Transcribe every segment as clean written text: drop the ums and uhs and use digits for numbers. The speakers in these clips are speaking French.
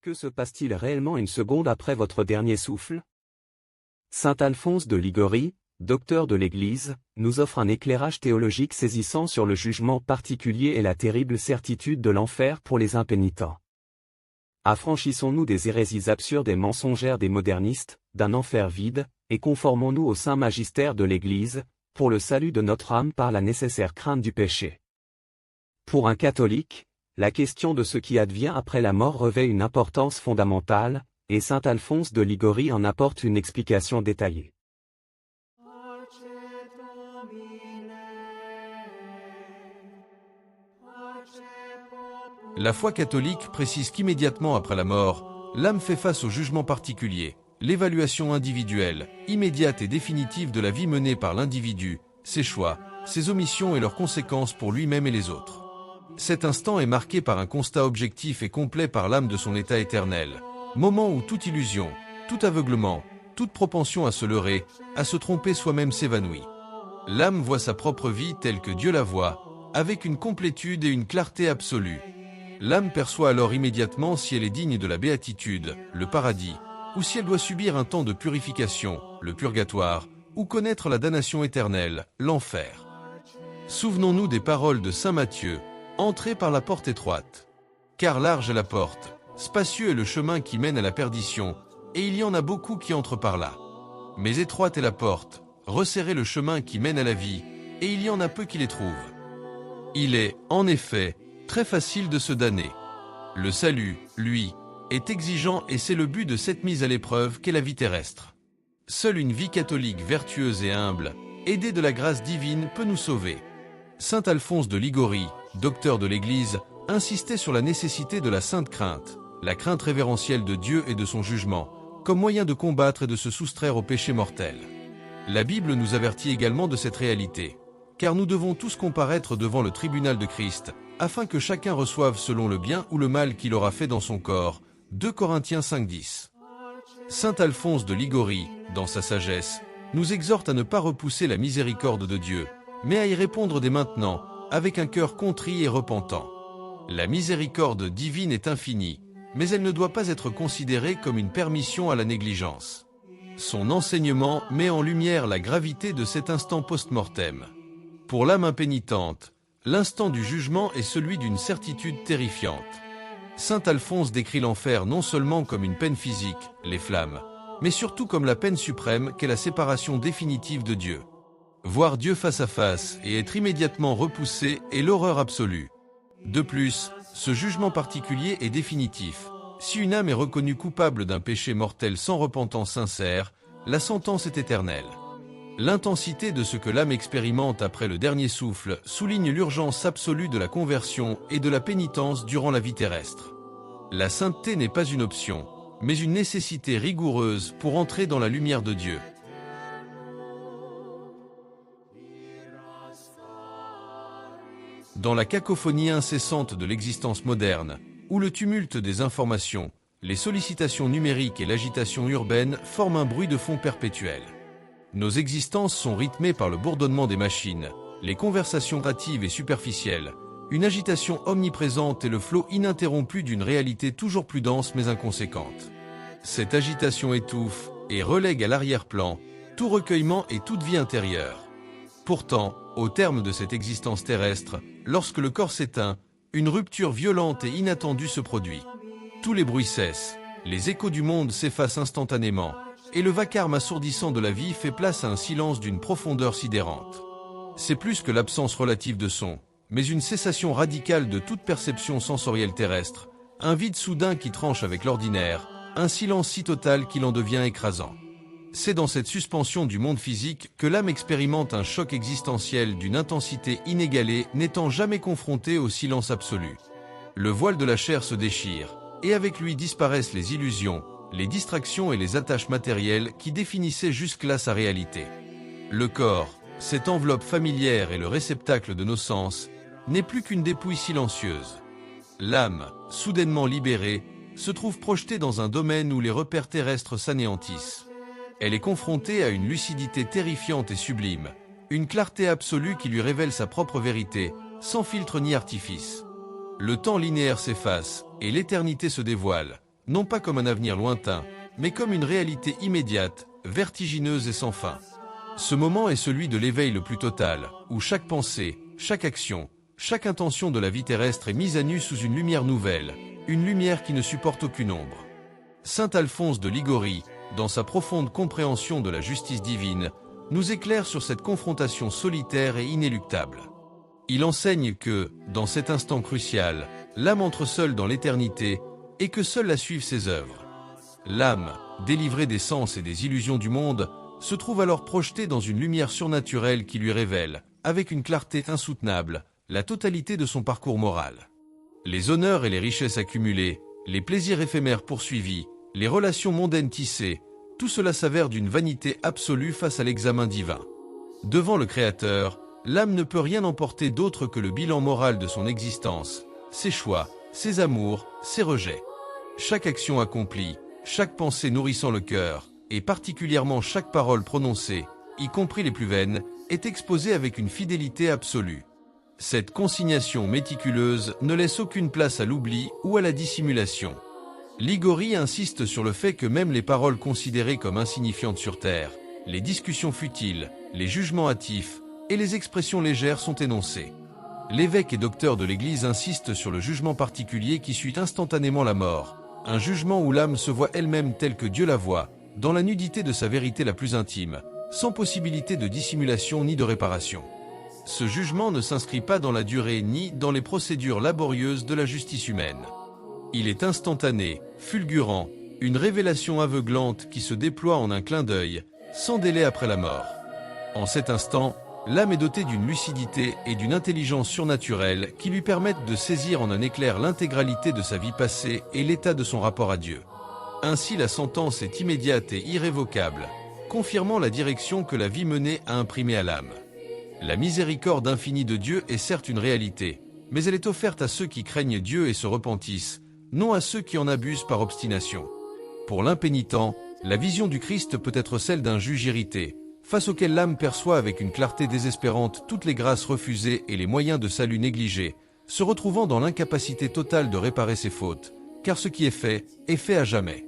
Que se passe-t-il réellement une seconde après votre dernier souffle? Saint Alphonse de Liguori, docteur de l'Église, nous offre un éclairage théologique saisissant sur le jugement particulier et la terrible certitude de l'enfer pour les impénitents. Affranchissons-nous des hérésies absurdes et mensongères des modernistes, d'un enfer vide, et conformons-nous au saint magistère de l'Église, pour le salut de notre âme par la nécessaire crainte du péché. Pour un catholique, la question de ce qui advient après la mort revêt une importance fondamentale, et saint Alphonse de Liguori en apporte une explication détaillée. La foi catholique précise qu'immédiatement après la mort, l'âme fait face au jugement particulier, l'évaluation individuelle, immédiate et définitive de la vie menée par l'individu, ses choix, ses omissions et leurs conséquences pour lui-même et les autres. Cet instant est marqué par un constat objectif et complet par l'âme de son état éternel, moment où toute illusion, tout aveuglement, toute propension à se leurrer, à se tromper soi-même s'évanouit. L'âme voit sa propre vie telle que Dieu la voit, avec une complétude et une clarté absolue. L'âme perçoit alors immédiatement si elle est digne de la béatitude, le paradis, ou si elle doit subir un temps de purification, le purgatoire, ou connaître la damnation éternelle, l'enfer. Souvenons-nous des paroles de saint Matthieu, « Entrez par la porte étroite. Car large est la porte, spacieux est le chemin qui mène à la perdition, et il y en a beaucoup qui entrent par là. Mais étroite est la porte, resserré le chemin qui mène à la vie, et il y en a peu qui les trouvent. Il est, en effet, très facile de se damner. Le salut, lui, est exigeant et c'est le but de cette mise à l'épreuve qu'est la vie terrestre. Seule une vie catholique vertueuse et humble, aidée de la grâce divine, peut nous sauver. Saint Alphonse de Liguori, docteur de l'Église, insistait sur la nécessité de la sainte crainte, la crainte révérentielle de Dieu et de son jugement, comme moyen de combattre et de se soustraire au péché mortel. La Bible nous avertit également de cette réalité, car nous devons tous comparaître devant le tribunal de Christ, afin que chacun reçoive selon le bien ou le mal qu'il aura fait dans son corps. 2 Corinthiens 5,10. Saint Alphonse de Liguori, dans sa sagesse, nous exhorte à ne pas repousser la miséricorde de Dieu, mais à y répondre dès maintenant, avec un cœur contrit et repentant. La miséricorde divine est infinie, mais elle ne doit pas être considérée comme une permission à la négligence. Son enseignement met en lumière la gravité de cet instant post-mortem. Pour l'âme impénitente, l'instant du jugement est celui d'une certitude terrifiante. Saint Alphonse décrit l'enfer non seulement comme une peine physique, les flammes, mais surtout comme la peine suprême qu'est la séparation définitive de Dieu. Voir Dieu face à face et être immédiatement repoussé est l'horreur absolue. De plus, ce jugement particulier est définitif. Si une âme est reconnue coupable d'un péché mortel sans repentance sincère, la sentence est éternelle. L'intensité de ce que l'âme expérimente après le dernier souffle souligne l'urgence absolue de la conversion et de la pénitence durant la vie terrestre. La sainteté n'est pas une option, mais une nécessité rigoureuse pour entrer dans la lumière de Dieu. Dans la cacophonie incessante de l'existence moderne, où le tumulte des informations, les sollicitations numériques et l'agitation urbaine forment un bruit de fond perpétuel. Nos existences sont rythmées par le bourdonnement des machines, les conversations hâtives et superficielles, une agitation omniprésente et le flot ininterrompu d'une réalité toujours plus dense mais inconséquente. Cette agitation étouffe et relègue à l'arrière-plan tout recueillement et toute vie intérieure. Pourtant, au terme de cette existence terrestre, lorsque le corps s'éteint, une rupture violente et inattendue se produit. Tous les bruits cessent, les échos du monde s'effacent instantanément, et le vacarme assourdissant de la vie fait place à un silence d'une profondeur sidérante. C'est plus que l'absence relative de son, mais une cessation radicale de toute perception sensorielle terrestre, un vide soudain qui tranche avec l'ordinaire, un silence si total qu'il en devient écrasant. C'est dans cette suspension du monde physique que l'âme expérimente un choc existentiel d'une intensité inégalée, n'étant jamais confrontée au silence absolu. Le voile de la chair se déchire, et avec lui disparaissent les illusions, les distractions et les attaches matérielles qui définissaient jusque-là sa réalité. Le corps, cette enveloppe familière et le réceptacle de nos sens, n'est plus qu'une dépouille silencieuse. L'âme, soudainement libérée, se trouve projetée dans un domaine où les repères terrestres s'anéantissent. Elle est confrontée à une lucidité terrifiante et sublime, une clarté absolue qui lui révèle sa propre vérité, sans filtre ni artifice. Le temps linéaire s'efface, et l'éternité se dévoile, non pas comme un avenir lointain, mais comme une réalité immédiate, vertigineuse et sans fin. Ce moment est celui de l'éveil le plus total, où chaque pensée, chaque action, chaque intention de la vie terrestre est mise à nu sous une lumière nouvelle, une lumière qui ne supporte aucune ombre. Saint Alphonse de Liguori, dans sa profonde compréhension de la justice divine, nous éclaire sur cette confrontation solitaire et inéluctable. Il enseigne que, dans cet instant crucial, l'âme entre seule dans l'éternité et que seule la suivent ses œuvres. L'âme, délivrée des sens et des illusions du monde, se trouve alors projetée dans une lumière surnaturelle qui lui révèle, avec une clarté insoutenable, la totalité de son parcours moral. Les honneurs et les richesses accumulées, les plaisirs éphémères poursuivis, les relations mondaines tissées, tout cela s'avère d'une vanité absolue face à l'examen divin. Devant le Créateur, l'âme ne peut rien emporter d'autre que le bilan moral de son existence, ses choix, ses amours, ses rejets. Chaque action accomplie, chaque pensée nourrissant le cœur, et particulièrement chaque parole prononcée, y compris les plus vaines, est exposée avec une fidélité absolue. Cette consignation méticuleuse ne laisse aucune place à l'oubli ou à la dissimulation. Liguori insiste sur le fait que même les paroles considérées comme insignifiantes sur Terre, les discussions futiles, les jugements hâtifs et les expressions légères sont énoncées. L'évêque et docteur de l'Église insiste sur le jugement particulier qui suit instantanément la mort, un jugement où l'âme se voit elle-même telle que Dieu la voit, dans la nudité de sa vérité la plus intime, sans possibilité de dissimulation ni de réparation. Ce jugement ne s'inscrit pas dans la durée ni dans les procédures laborieuses de la justice humaine. Il est instantané, fulgurant, une révélation aveuglante qui se déploie en un clin d'œil, sans délai après la mort. En cet instant, l'âme est dotée d'une lucidité et d'une intelligence surnaturelle qui lui permettent de saisir en un éclair l'intégralité de sa vie passée et l'état de son rapport à Dieu. Ainsi la sentence est immédiate et irrévocable, confirmant la direction que la vie menée a imprimée à l'âme. La miséricorde infinie de Dieu est certes une réalité, mais elle est offerte à ceux qui craignent Dieu et se repentissent, non à ceux qui en abusent par obstination. Pour l'impénitent, la vision du Christ peut être celle d'un juge irrité, face auquel l'âme perçoit avec une clarté désespérante toutes les grâces refusées et les moyens de salut négligés, se retrouvant dans l'incapacité totale de réparer ses fautes, car ce qui est fait à jamais.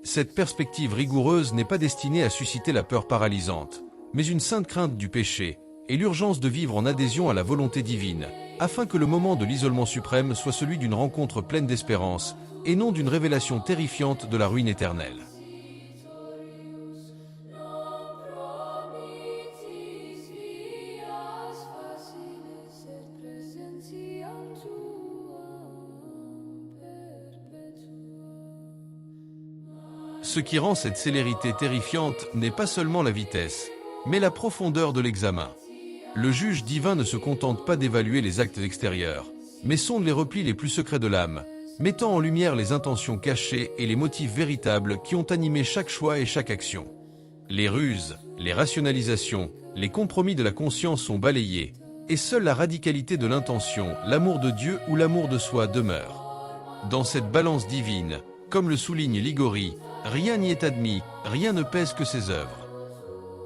Cette perspective rigoureuse n'est pas destinée à susciter la peur paralysante, mais une sainte crainte du péché, et l'urgence de vivre en adhésion à la volonté divine, afin que le moment de l'isolement suprême soit celui d'une rencontre pleine d'espérance, et non d'une révélation terrifiante de la ruine éternelle. Ce qui rend cette célérité terrifiante n'est pas seulement la vitesse, mais la profondeur de l'examen. Le juge divin ne se contente pas d'évaluer les actes extérieurs, mais sonde les replis les plus secrets de l'âme, mettant en lumière les intentions cachées et les motifs véritables qui ont animé chaque choix et chaque action. Les ruses, les rationalisations, les compromis de la conscience sont balayés, et seule la radicalité de l'intention, l'amour de Dieu ou l'amour de soi demeure. Dans cette balance divine, comme le souligne Liguori, rien n'y est admis, rien ne pèse que ses œuvres.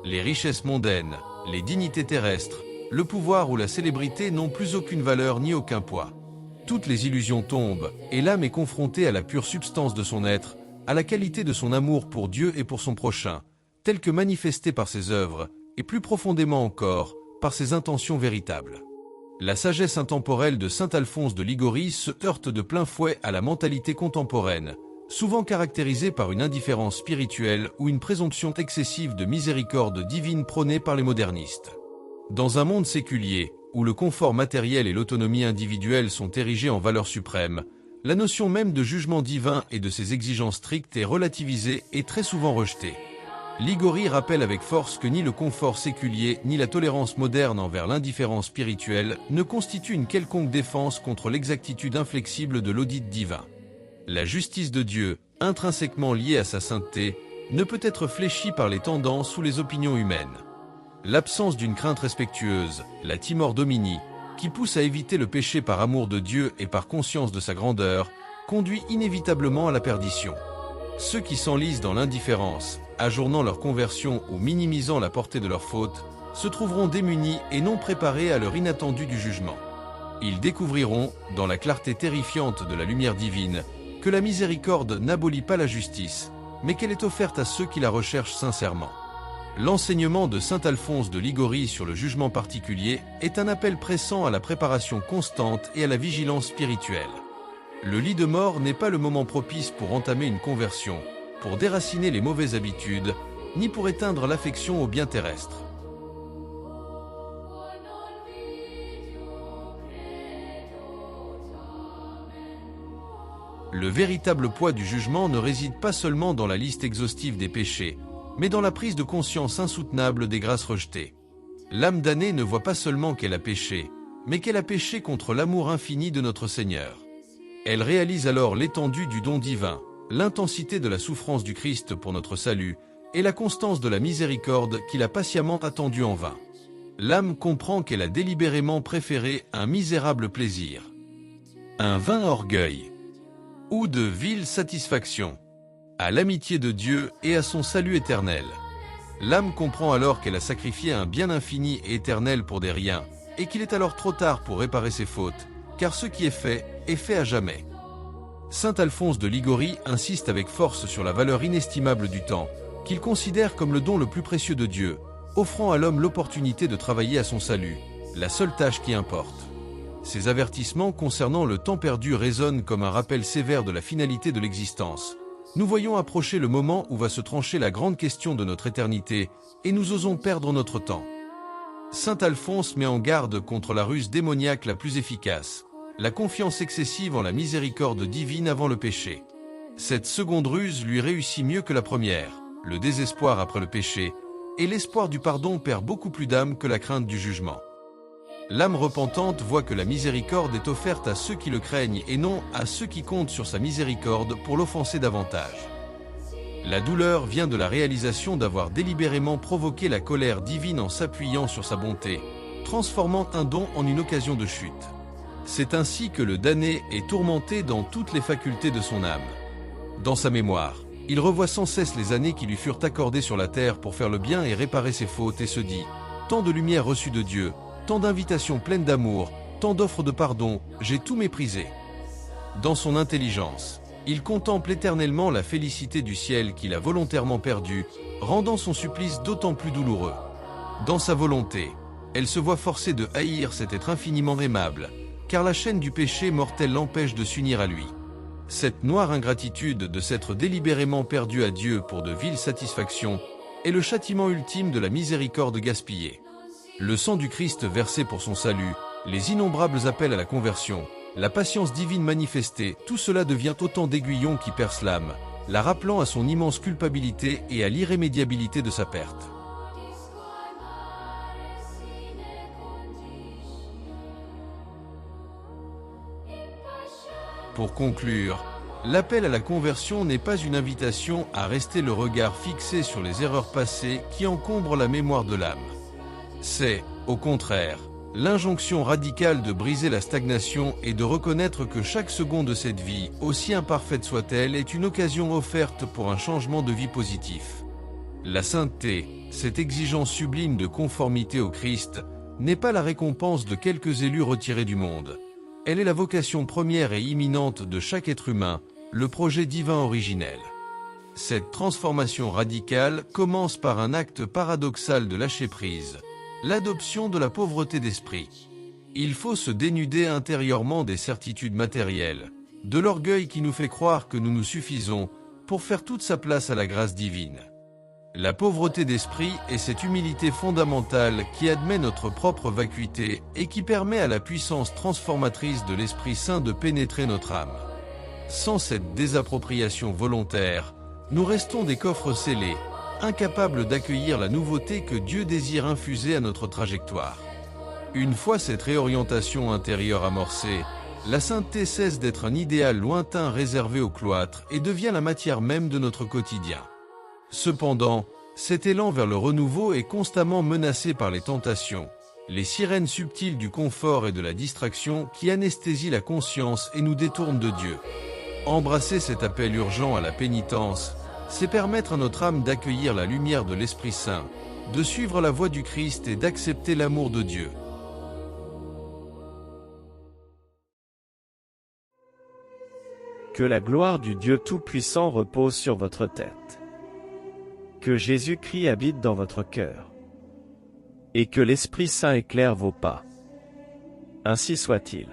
Les richesses mondaines, les dignités terrestres, le pouvoir ou la célébrité n'ont plus aucune valeur ni aucun poids. Toutes les illusions tombent, et l'âme est confrontée à la pure substance de son être, à la qualité de son amour pour Dieu et pour son prochain, telle que manifestée par ses œuvres, et plus profondément encore, par ses intentions véritables. La sagesse intemporelle de saint Alphonse de Liguori se heurte de plein fouet à la mentalité contemporaine, souvent caractérisée par une indifférence spirituelle ou une présomption excessive de miséricorde divine prônée par les modernistes. Dans un monde séculier, où le confort matériel et l'autonomie individuelle sont érigés en valeurs suprêmes, la notion même de jugement divin et de ses exigences strictes est relativisée et très souvent rejetée. Liguori rappelle avec force que ni le confort séculier ni la tolérance moderne envers l'indifférence spirituelle ne constituent une quelconque défense contre l'exactitude inflexible de l'audit divin. La justice de Dieu, intrinsèquement liée à sa sainteté, ne peut être fléchie par les tendances ou les opinions humaines. L'absence d'une crainte respectueuse, la timor domini, qui pousse à éviter le péché par amour de Dieu et par conscience de sa grandeur, conduit inévitablement à la perdition. Ceux qui s'enlisent dans l'indifférence, ajournant leur conversion ou minimisant la portée de leurs fautes, se trouveront démunis et non préparés à l'heure inattendue du jugement. Ils découvriront, dans la clarté terrifiante de la lumière divine, que la miséricorde n'abolit pas la justice, mais qu'elle est offerte à ceux qui la recherchent sincèrement. L'enseignement de saint Alphonse de Ligorie sur le jugement particulier est un appel pressant à la préparation constante et à la vigilance spirituelle. Le lit de mort n'est pas le moment propice pour entamer une conversion, pour déraciner les mauvaises habitudes, ni pour éteindre l'affection aux biens terrestres. Le véritable poids du jugement ne réside pas seulement dans la liste exhaustive des péchés, mais dans la prise de conscience insoutenable des grâces rejetées. L'âme damnée ne voit pas seulement qu'elle a péché, mais qu'elle a péché contre l'amour infini de notre Seigneur. Elle réalise alors l'étendue du don divin, l'intensité de la souffrance du Christ pour notre salut, et la constance de la miséricorde qu'il a patiemment attendue en vain. L'âme comprend qu'elle a délibérément préféré un misérable plaisir, un vain orgueil, ou de viles satisfactions, à l'amitié de Dieu et à son salut éternel. L'âme comprend alors qu'elle a sacrifié un bien infini et éternel pour des riens, et qu'il est alors trop tard pour réparer ses fautes, car ce qui est fait à jamais. Saint Alphonse de Ligorie insiste avec force sur la valeur inestimable du temps, qu'il considère comme le don le plus précieux de Dieu, offrant à l'homme l'opportunité de travailler à son salut, la seule tâche qui importe. Ces avertissements concernant le temps perdu résonnent comme un rappel sévère de la finalité de l'existence. Nous voyons approcher le moment où va se trancher la grande question de notre éternité, et nous osons perdre notre temps. Saint Alphonse met en garde contre la ruse démoniaque la plus efficace, la confiance excessive en la miséricorde divine avant le péché. Cette seconde ruse lui réussit mieux que la première, le désespoir après le péché, et l'espoir du pardon perd beaucoup plus d'âme que la crainte du jugement. L'âme repentante voit que la miséricorde est offerte à ceux qui le craignent et non à ceux qui comptent sur sa miséricorde pour l'offenser davantage. La douleur vient de la réalisation d'avoir délibérément provoqué la colère divine en s'appuyant sur sa bonté, transformant un don en une occasion de chute. C'est ainsi que le damné est tourmenté dans toutes les facultés de son âme. Dans sa mémoire, il revoit sans cesse les années qui lui furent accordées sur la terre pour faire le bien et réparer ses fautes et se dit « Tant de lumière reçue de Dieu, tant d'invitations pleines d'amour, tant d'offres de pardon, j'ai tout méprisé. » Dans son intelligence, il contemple éternellement la félicité du ciel qu'il a volontairement perdue, rendant son supplice d'autant plus douloureux. Dans sa volonté, elle se voit forcée de haïr cet être infiniment aimable, car la chaîne du péché mortel l'empêche de s'unir à lui. Cette noire ingratitude de s'être délibérément perdu à Dieu pour de viles satisfactions est le châtiment ultime de la miséricorde gaspillée. Le sang du Christ versé pour son salut, les innombrables appels à la conversion, la patience divine manifestée, tout cela devient autant d'aiguillons qui percent l'âme, la rappelant à son immense culpabilité et à l'irrémédiabilité de sa perte. Pour conclure, l'appel à la conversion n'est pas une invitation à rester le regard fixé sur les erreurs passées qui encombrent la mémoire de l'âme. C'est, au contraire, l'injonction radicale de briser la stagnation et de reconnaître que chaque seconde de cette vie, aussi imparfaite soit-elle, est une occasion offerte pour un changement de vie positif. La sainteté, cette exigence sublime de conformité au Christ, n'est pas la récompense de quelques élus retirés du monde. Elle est la vocation première et imminente de chaque être humain, le projet divin originel. Cette transformation radicale commence par un acte paradoxal de lâcher-prise, l'adoption de la pauvreté d'esprit. Il faut se dénuder intérieurement des certitudes matérielles, de l'orgueil qui nous fait croire que nous nous suffisons pour faire toute sa place à la grâce divine. La pauvreté d'esprit est cette humilité fondamentale qui admet notre propre vacuité et qui permet à la puissance transformatrice de l'Esprit Saint de pénétrer notre âme. Sans cette désappropriation volontaire, nous restons des coffres scellés, incapables d'accueillir la nouveauté que Dieu désire infuser à notre trajectoire. Une fois cette réorientation intérieure amorcée, la sainteté cesse d'être un idéal lointain réservé au cloître et devient la matière même de notre quotidien. Cependant, cet élan vers le renouveau est constamment menacé par les tentations, les sirènes subtiles du confort et de la distraction qui anesthésient la conscience et nous détournent de Dieu. Embrasser cet appel urgent à la pénitence, c'est permettre à notre âme d'accueillir la lumière de l'Esprit Saint, de suivre la voie du Christ et d'accepter l'amour de Dieu. Que la gloire du Dieu Tout-Puissant repose sur votre tête. Que Jésus-Christ habite dans votre cœur. Et que l'Esprit Saint éclaire vos pas. Ainsi soit-il.